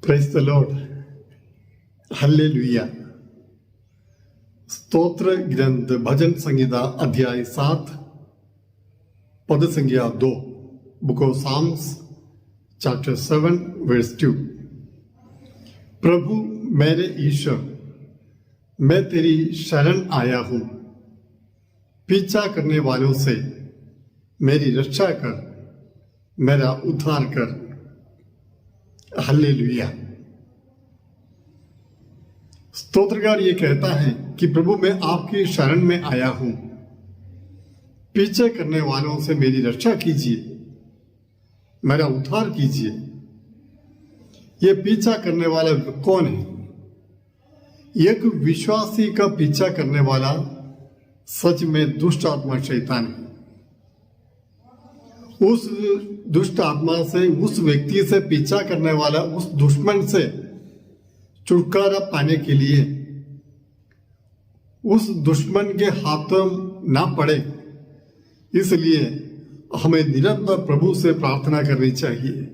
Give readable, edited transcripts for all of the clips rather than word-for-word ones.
Praise the Lord. Hallelujah. स्तोत्र ग्रंथ भजन संहिता अध्याय 7 पद संख्या 2 book of Psalms chapter 7 verse 2। प्रभु मेरे ईश्वर, मैं तेरी शरण आया हूं, पीछा करने वालों से मेरी रक्षा कर, मेरा उद्धार कर। हालेलुया। स्तोत्रकार ये कहता है कि प्रभु मैं आपकी शरण में आया हूं, पीछे करने वालों से मेरी रक्षा कीजिए, मेरा उद्धार कीजिए। ये पीछा करने वाला कौन है? एक विश्वासी का पीछा करने वाला सच में दुष्ट आत्मा शैतान है। उस दुष्ट आत्मा से, उस व्यक्ति से पीछा करने वाला, उस दुश्मन से छुटकारा पाने के लिए उस दुश्मन के हाथों ना पड़े, इसलिए हमें निरंतर प्रभु से प्रार्थना करनी चाहिए।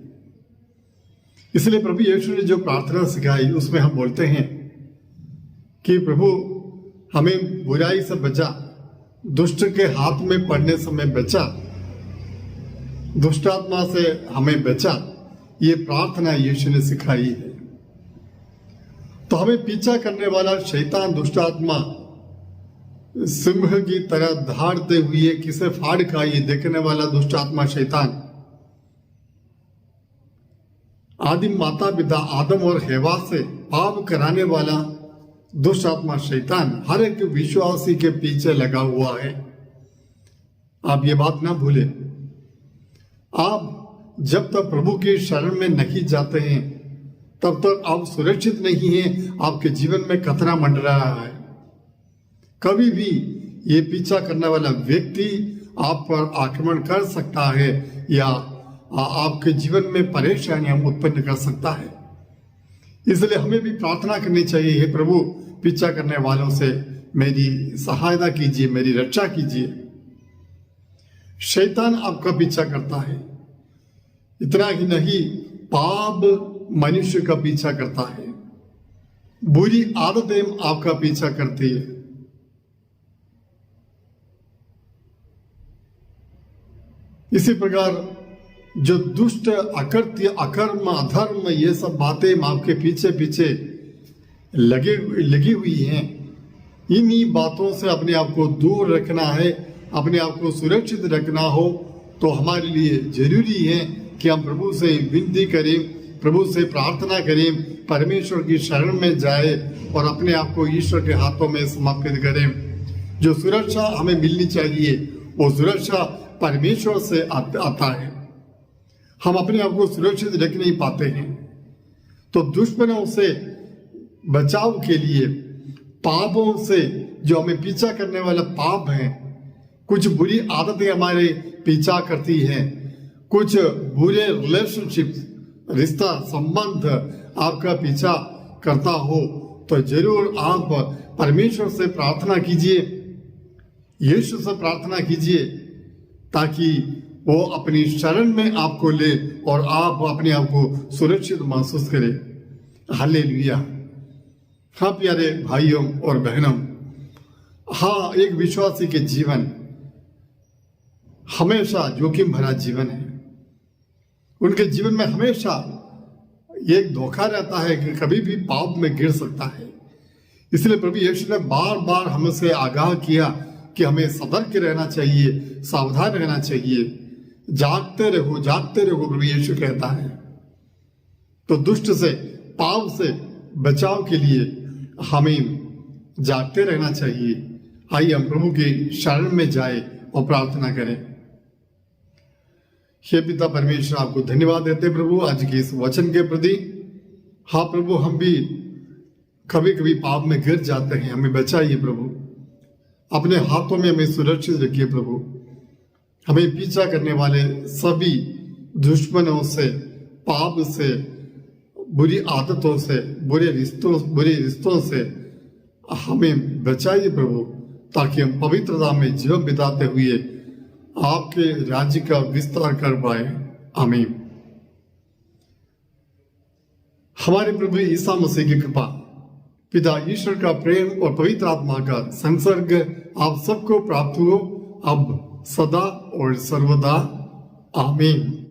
इसलिए प्रभु यीशु ने जो प्रार्थना सिखाई उसमें हम बोलते हैं कि प्रभु हमें बुराई से बचा, दुष्ट के हाथ में पड़ने समय बचा, दुष्ट आत्मा से हमें बचा। ये प्रार्थना यीशु ने सिखाई है। तो हमें पीछा करने वाला शैतान, दुष्ट आत्मा सिंह की तरह दहाड़ते हुए किसे फाड़ खाइए देखने वाला दुष्ट आत्मा शैतान, आदिम माता पिता आदम और हेवा से पाप कराने वाला दुष्ट आत्मा शैतान हर एक विश्वासी के पीछे लगा हुआ है। आप ये बात ना भूलें। आप जब तक प्रभु की शरण में नहीं जाते हैं तब तक आप सुरक्षित नहीं हैं। आपके जीवन में खतरा मंडरा रहा है। कभी भी ये पीछा करने वाला व्यक्ति आप पर आक्रमण कर सकता है या आपके जीवन में परेशानियां उत्पन्न कर सकता है। इसलिए हमें भी प्रार्थना करनी चाहिए, हे प्रभु पीछा करने वालों से मेरी सहायता कीजिए, मेरी रक्षा कीजिए। शैतान आपका पीछा करता है। इतना ही नहीं, पाप मनुष्य का पीछा करता है, बुरी आदतें आपका पीछा करती है। इसी प्रकार जो दुष्ट, अकृत्य, अकर्म, अधर्म, ये सब बातें आपके पीछे पीछे लगी हुई हैं, इन्हीं बातों से अपने आप को दूर रखना है, अपने आप को सुरक्षित रखना हो तो हमारे लिए जरूरी है कि हम प्रभु से विनती करें, प्रभु से प्रार्थना करें, परमेश्वर की शरण में जाए और अपने आप को ईश्वर के हाथों में समर्पित करें। जो सुरक्षा हमें मिलनी चाहिए वो सुरक्षा परमेश्वर से आता है। हम अपने आप को सुरक्षित रख नहीं पाते हैं। तो दुश्मनों से बचाव के लिए, पापों से, जो हमें पीछा करने वाला पाप है, कुछ बुरी आदतें हमारे पीछा करती हैं, कुछ बुरे रिलेशनशिप, रिश्ता, संबंध आपका पीछा करता हो तो जरूर आप परमेश्वर से प्रार्थना कीजिए, यीशु से प्रार्थना कीजिए, ताकि वो अपनी शरण में आपको ले और आप अपने आप को सुरक्षित महसूस करें। हालेलुया। हाँ प्यारे भाइयों और बहनों, हाँ एक विश्वासी के जीवन हमेशा जोखिम भरा जीवन है। उनके जीवन में हमेशा एक धोखा रहता है कि कभी भी पाप में गिर सकता है। इसलिए प्रभु यीशु ने बार बार हमसे आगाह किया कि हमें सतर्क रहना चाहिए, सावधान रहना चाहिए, जागते रहो, जागते रहो, प्रभु यीशु कहता है। तो दुष्ट से, पाप से बचाव के लिए हमें जागते रहना चाहिए। आइए हम प्रभु की शरण में जाए और प्रार्थना करें। हे पिता परमेश्वर, आपको धन्यवाद देते प्रभु आज के इस वचन के प्रति। हाँ प्रभु, हम भी कभी कभी पाप में गिर जाते हैं, हमें बचाइए प्रभु, अपने हाथों में हमें सुरक्षित रखिए प्रभु। हमें पीछा करने वाले सभी दुश्मनों से, पाप से, बुरी आदतों से, बुरे रिश्तों से हमें बचाइए प्रभु, ताकि हम पवित्रता में जीवन बिताते हुए आपके राज्य का विस्तार कर पाए। आमीन। हमारे प्रभु ईसा मसीह की कृपा, पिता ईश्वर का प्रेम और पवित्र आत्मा का संसर्ग आप सबको प्राप्त हो अब, सदा और सर्वदा। आमीन।